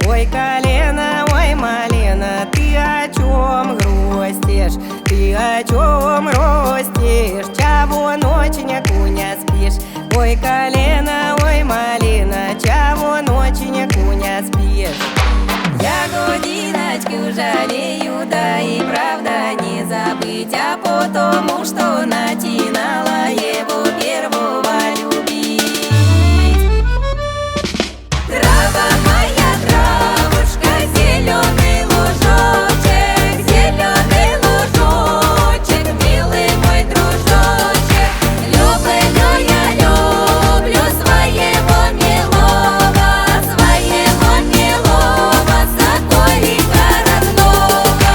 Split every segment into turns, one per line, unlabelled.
Ой, колено, ой, малина, ты о чем грустишь? Ты о чем грустишь? Чего ноченьку не спишь? Ой, колено, ой, малина, чего ноченьку не спишь? Я годиночку жалею, да и правда не забыть, а потому что начинала его первого любить. Трава моя, травушка, зеленый лужочек, милый мой дружочек. Люблю я, люблю своего милого, соколика родного.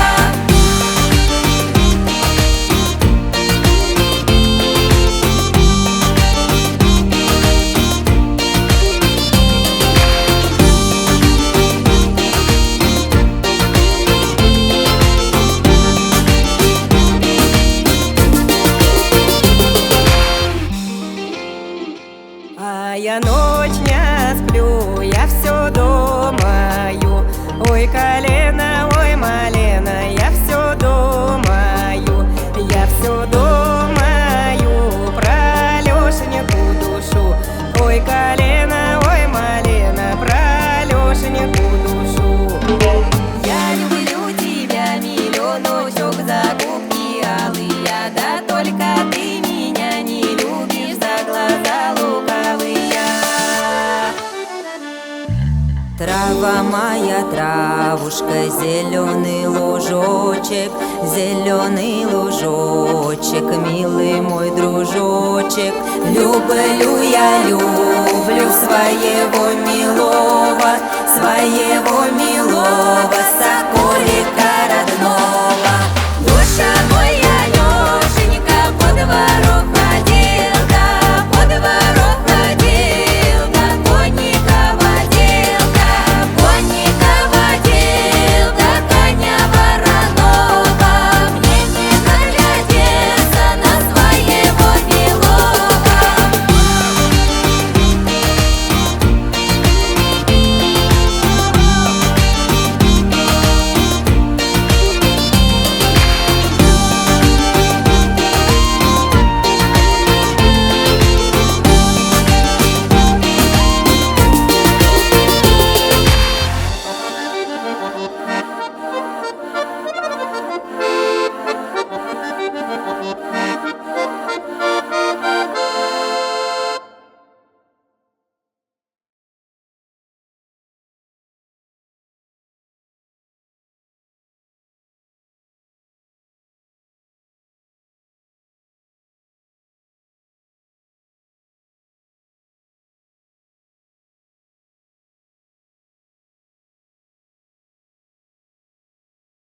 А я ночь не сплю, я все думаю. Ой, колено, ой, малина, я все думаю. Я все думаю про Алешеньку душу. Ой, колено, ой, малина, про Алешеньку душу. Я люблю тебя, миллионочек, закупки алые, да только ты меня не любишь за глаза луковые. Трава моя, травушка, зеленый лужочек, милый мой дружочек. Люблю я, люблю своего милого, соколика